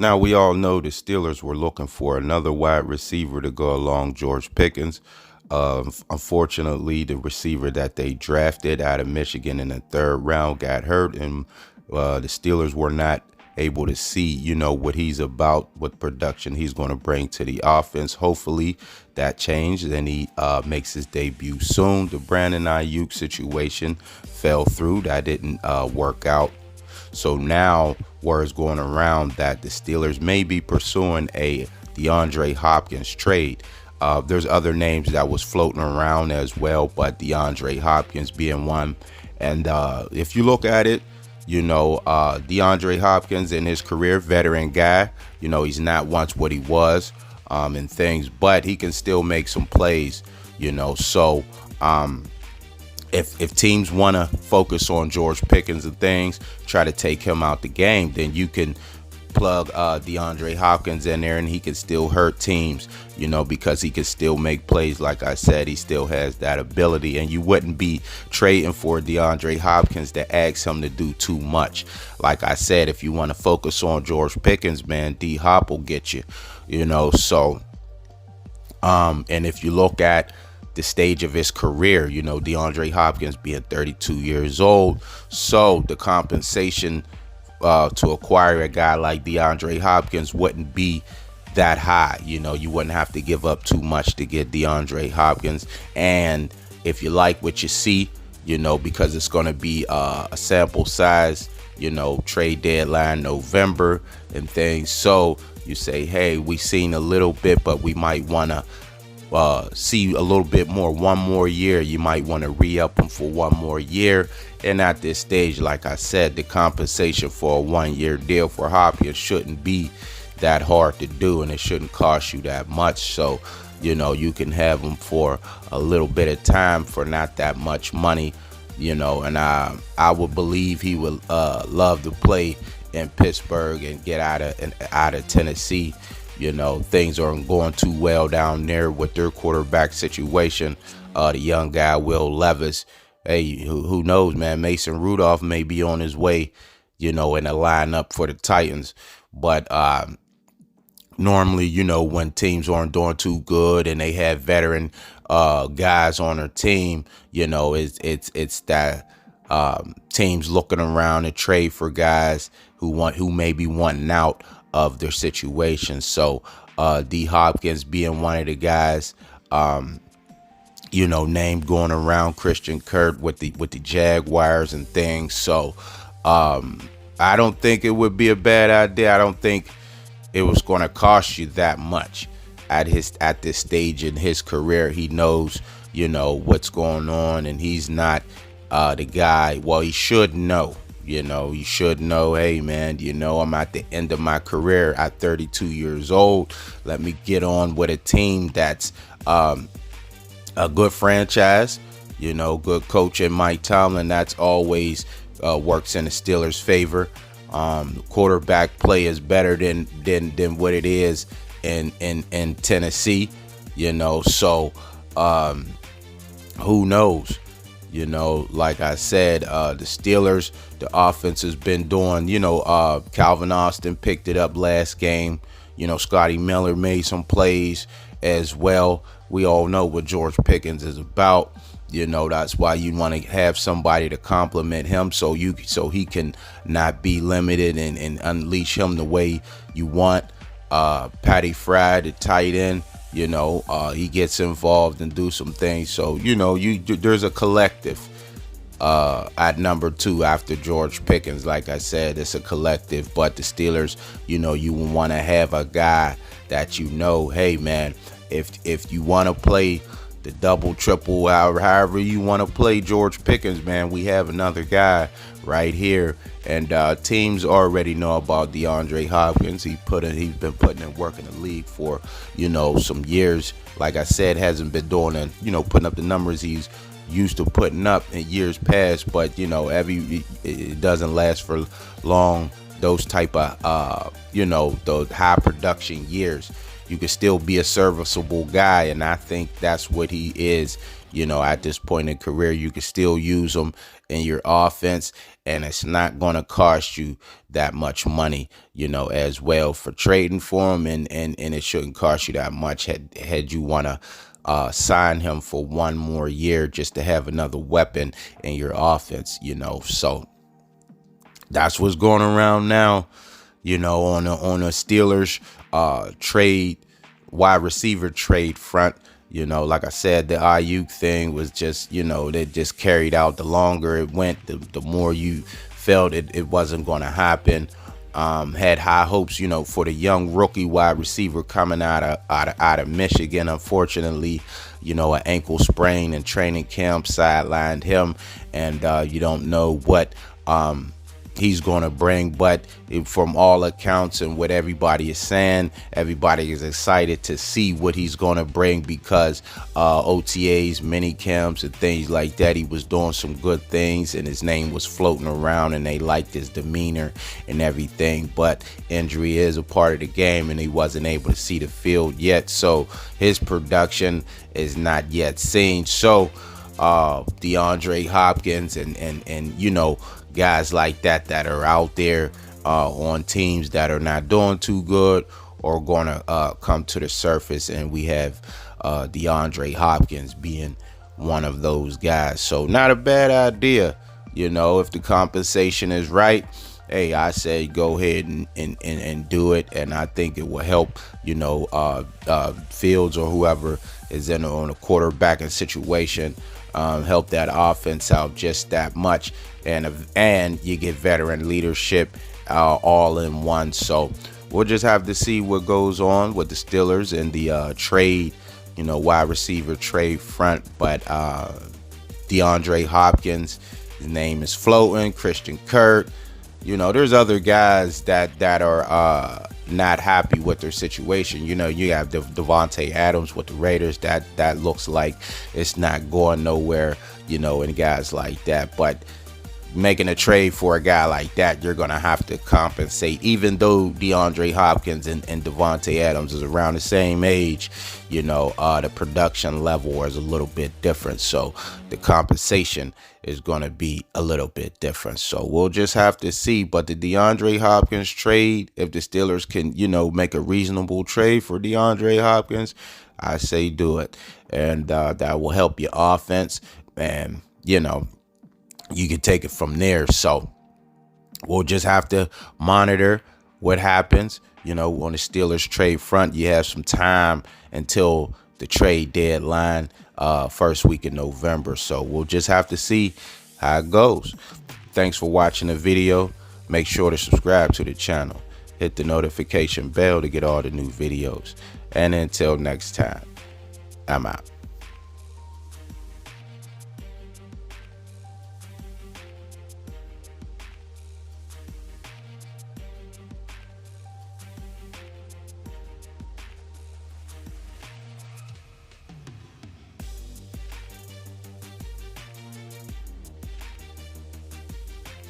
Now, we all know the Steelers were looking for another wide receiver to go along George Pickens. Unfortunately, the receiver that they drafted out of Michigan in the third round got hurt, and the Steelers were not able to see, what he's about, what production he's going to bring to the offense. Hopefully that changes and he makes his debut soon. The Brandon Ayuk situation fell through. That didn't work out. So now word is going around that the Steelers may be pursuing a DeAndre Hopkins trade. There's other names that was floating around as well, but DeAndre Hopkins being one. And if you look at it, DeAndre Hopkins in his career, veteran guy, he's not once what he was and things, but he can still make some plays, so if teams want to focus on George Pickens and things, try to take him out the game, then you can plug DeAndre Hopkins in there and he can still hurt teams, because he can still make plays. Like I said, he still has that ability, and you wouldn't be trading for DeAndre Hopkins to ask him to do too much. Like I said, if you want to focus on George Pickens, man, D Hop will get you, so and if you look at the stage of his career, DeAndre Hopkins being 32 years old, so the compensation to acquire a guy like DeAndre Hopkins wouldn't be that high. You wouldn't have to give up too much to get DeAndre Hopkins. And if you like what you see, because it's going to be a sample size, trade deadline November and things. So you say, hey, we seen a little bit, but we might want to see a little bit more, one more year. You might want to re-up them for one more year. And at this stage, like I said, the compensation for a 1-year deal for Hopkins shouldn't be that hard to do, and it shouldn't cost you that much. So, you can have him for a little bit of time for not that much money, and I would believe he would love to play in Pittsburgh and get out of Tennessee. Things aren't going too well down there with their quarterback situation. The young guy, Will Levis, hey, who knows, man? Mason Rudolph may be on his way, in the lineup for the Titans. But normally, when teams aren't doing too good and they have veteran guys on their team, it's that teams looking around to trade for guys who may be wanting out of their situation. So D Hopkins being one of the guys, name going around, Christian Kirk with the Jaguars and things. So I don't think it would be a bad idea. I don't think it was going to cost you that much at this stage in his career. He knows what's going on, and he's not the guy. Well, he should know. You should know, hey, man, I'm at the end of my career at 32 years old. Let me get on with a team that's a good franchise, good coach in Mike Tomlin. That's always works in the Steelers' favor. Quarterback play is better than what it is in Tennessee, so who knows? Like I said, the Steelers, the offense has been doing, Calvin Austin picked it up last game. Scotty Miller made some plays as well. We all know what George Pickens is about. That's why you want to have somebody to complement him so he can not be limited and unleash him the way you want. Patty Fry, the tight end, he gets involved and do some things. So, there's a collective at number 2 after George Pickens. Like I said, it's a collective, but the Steelers, you want to have a guy that hey, man, if you want to play the double, triple, however you want to play George Pickens, man, we have another guy right here. And teams already know about DeAndre Hopkins. He's been putting in work in the league for, some years. Like I said, hasn't been doing putting up the numbers he's used to putting up in years past. But, it doesn't last for long. Those type of, those high production years. You can still be a serviceable guy, and I think that's what he is. At this point in career, you can still use him in your offense, and it's not going to cost you that much money, as well for trading for him, and it shouldn't cost you that much had you want to sign him for one more year just to have another weapon in your offense, So that's what's going around now, on the Steelers trade, wide receiver trade front. Like I said, the Ayuk thing was just, they just carried out. The longer it went, the more you felt it wasn't going to happen. Had high hopes, for the young rookie wide receiver coming out of Michigan. Unfortunately, an ankle sprain in training camp sidelined him, and you don't know what he's going to bring, but from all accounts and what everybody is saying, everybody is excited to see what he's going to bring, because OTAs, mini camps, and things like that, he was doing some good things, and his name was floating around, and they liked his demeanor and everything. But injury is a part of the game, and he wasn't able to see the field yet, so his production is not yet seen. So DeAndre Hopkins and guys like that are out there on teams that are not doing too good or going to come to the surface, and we have DeAndre Hopkins being one of those guys. So not a bad idea, if the compensation is right. Hey, I say go ahead and do it, and I think it will help, Fields or whoever is on a quarterbacking situation, help that offense out just that much, and you get veteran leadership all in one. So we'll just have to see what goes on with the Steelers and the trade, wide receiver trade front. But DeAndre Hopkins, his name is floating. Christian Kirk, there's other guys that are not happy with their situation. You have Devontae Adams with the Raiders. That looks like it's not going nowhere, and guys like that. But making a trade for a guy like that, you're going to have to compensate. Even though DeAndre Hopkins and Devontae Adams is around the same age, the production level is a little bit different. So the compensation is going to be a little bit different. So we'll just have to see. But the DeAndre Hopkins trade, if the Steelers can, make a reasonable trade for DeAndre Hopkins, I say do it. And that will help your offense. And, you can take it from there. So we'll just have to monitor what happens. On the Steelers trade front, you have some time until the trade deadline, first week in November. So we'll just have to see how it goes. Thanks for watching the video. Make sure to subscribe to the channel. Hit the notification bell to get all the new videos. And until next time, I'm out.